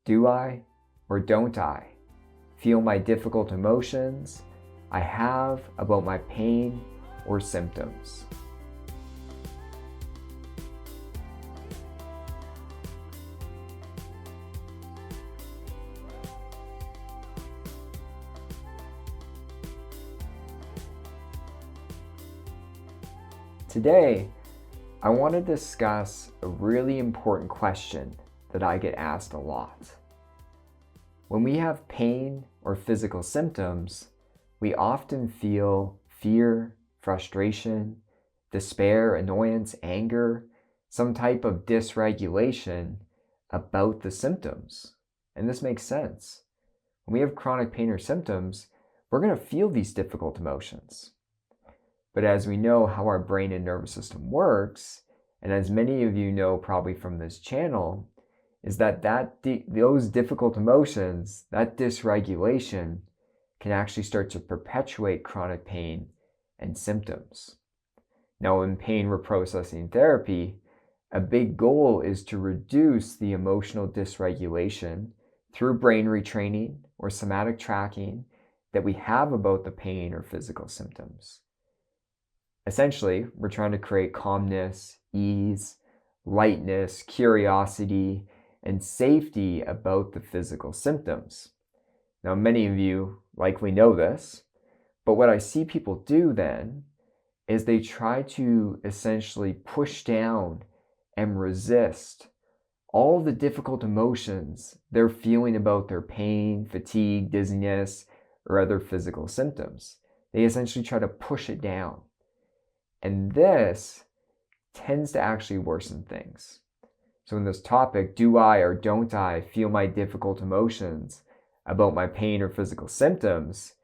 Do I or don't I feel my difficult emotions I have about my pain or symptoms? Today, I want to discuss a really important question that I get asked a lot. When we have pain or physical symptoms, we often feel fear, frustration, despair, annoyance, anger, some type of dysregulation about the symptoms. And this makes sense. When we have chronic pain or symptoms, we're going to feel these difficult emotions. But as we know how our brain and nervous system works, and as many of you know probably from this channel, is that those difficult emotions, that dysregulation, can actually start to perpetuate chronic pain and symptoms. Now, in pain reprocessing therapy, a big goal is to reduce the emotional dysregulation through brain retraining or somatic tracking that we have about the pain or physical symptoms. Essentially, we're trying to create calmness, ease, lightness, curiosity, and safety about the physical symptoms. Now, many of you likely know this, but what I see people do then is they try to essentially push down and resist all the difficult emotions they're feeling about their pain, fatigue, dizziness, or other physical symptoms. They essentially try to push it down. And this tends to actually worsen things. So in this topic, do I or don't I feel my difficult emotions about my pain or physical symptoms?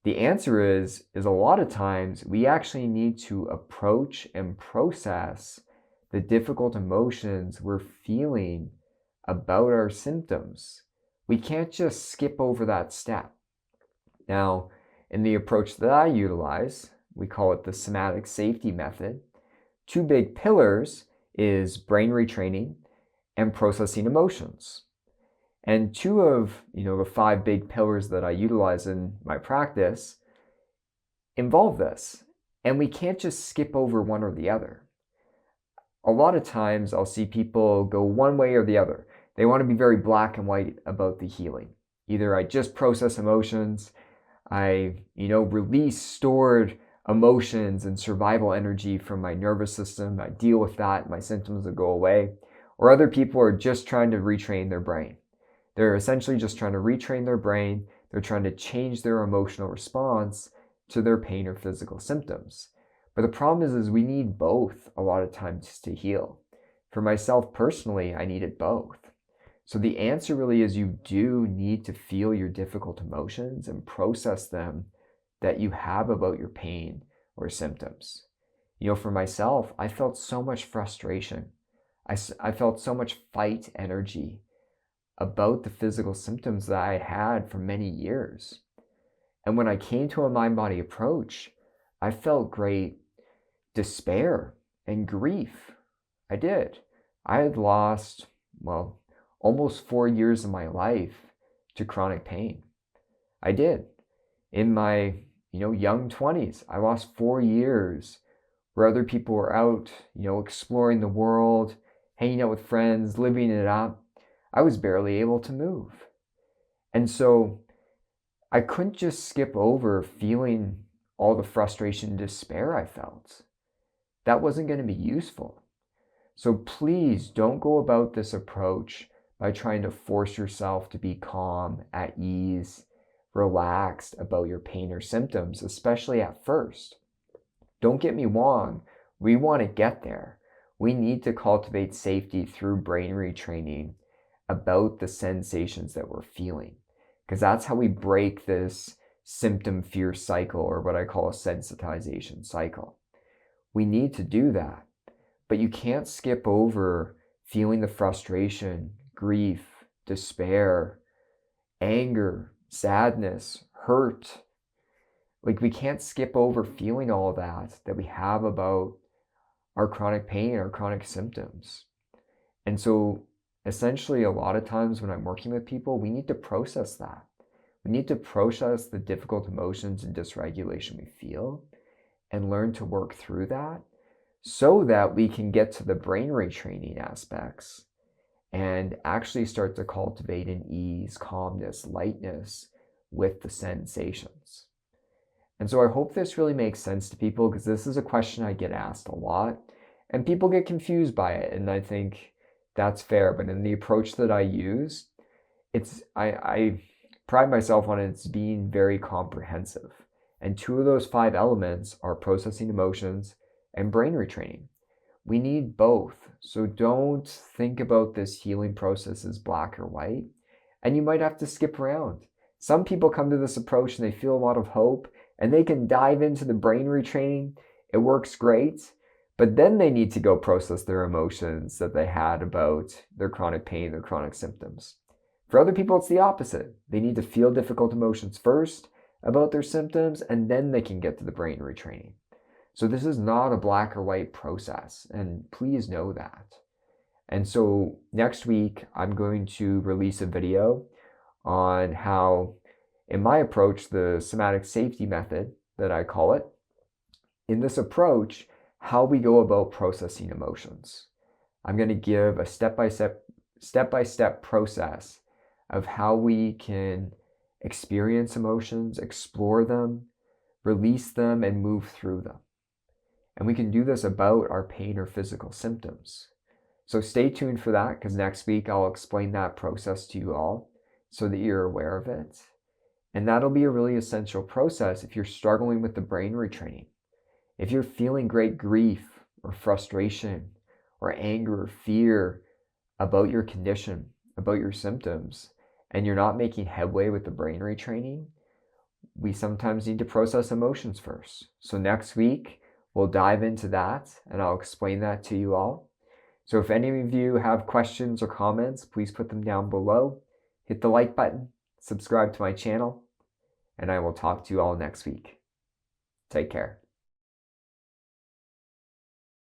The answer is a lot of times we actually need to approach and process the difficult emotions we're feeling about our symptoms. We can't just skip over that step. Now, in the approach that I utilize, we call it the somatic safety method. Two big pillars is brain retraining and processing emotions. And two of the 5 big pillars that I utilize in my practice involve this. And we can't just skip over one or the other. A lot of times I'll see people go one way or the other. They want to be very black and white about the healing. Either I just process emotions, I release stored emotions and survival energy from my nervous system, I deal with that, my symptoms will go away. Or other people are just trying to retrain their brain. They're essentially just trying to retrain their brain. They're trying to change their emotional response to their pain or physical symptoms. But the problem is we need both a lot of times to heal. For myself personally, I needed both. So the answer really is you do need to feel your difficult emotions and process them that you have about your pain or symptoms. For myself, I felt so much frustration. I felt so much fight energy about the physical symptoms that I had for many years. And when I came to a mind-body approach, I felt great despair and grief. I did. I had lost, almost 4 years of my life to chronic pain. I did. In my young 20s, I lost 4 years where other people were out, exploring the world, hanging out with friends, living it up. I was barely able to move. And so I couldn't just skip over feeling all the frustration and despair I felt. That wasn't going to be useful. So please don't go about this approach by trying to force yourself to be calm, at ease, relaxed about your pain or symptoms, especially at first. Don't get me wrong, we want to get there. We need to cultivate safety through brain retraining about the sensations that we're feeling, because that's how we break this symptom fear cycle, or what I call a sensitization cycle. We need to do that, but you can't skip over feeling the frustration, grief, despair, anger, sadness, hurt. We can't skip over feeling all that we have about our chronic pain, our chronic symptoms. And so essentially, a lot of times when I'm working with people, we need to process that. We need to process the difficult emotions and dysregulation we feel and learn to work through that so that we can get to the brain retraining aspects and actually start to cultivate an ease, calmness, lightness with the sensations. And so I hope this really makes sense to people, because this is a question I get asked a lot and people get confused by it. And I think that's fair. But in the approach that I use, I pride myself on it being very comprehensive. And 2 of those 5 elements are processing emotions and brain retraining. We need both. So don't think about this healing process as black or white. And you might have to skip around. Some people come to this approach and they feel a lot of hope and they can dive into the brain retraining. It works great. But then they need to go process their emotions that they had about their chronic pain, their chronic symptoms. For other people, it's the opposite. They need to feel difficult emotions first about their symptoms, and then they can get to the brain retraining. So this is not a black or white process, and please know that. And so next week, I'm going to release a video on how, in my approach, the somatic safety method that I call it, in this approach, how we go about processing emotions. I'm going to give a step-by-step process of how we can experience emotions, explore them, release them, and move through them. And we can do this about our pain or physical symptoms. So stay tuned for that, because next week I'll explain that process to you all so that you're aware of it. And that'll be a really essential process if you're struggling with the brain retraining. If you're feeling great grief or frustration or anger or fear about your condition, about your symptoms, and you're not making headway with the brain retraining, we sometimes need to process emotions first. So next week, we'll dive into that and I'll explain that to you all. So if any of you have questions or comments, please put them down below. Hit the like button, subscribe to my channel, and I will talk to you all next week. Take care.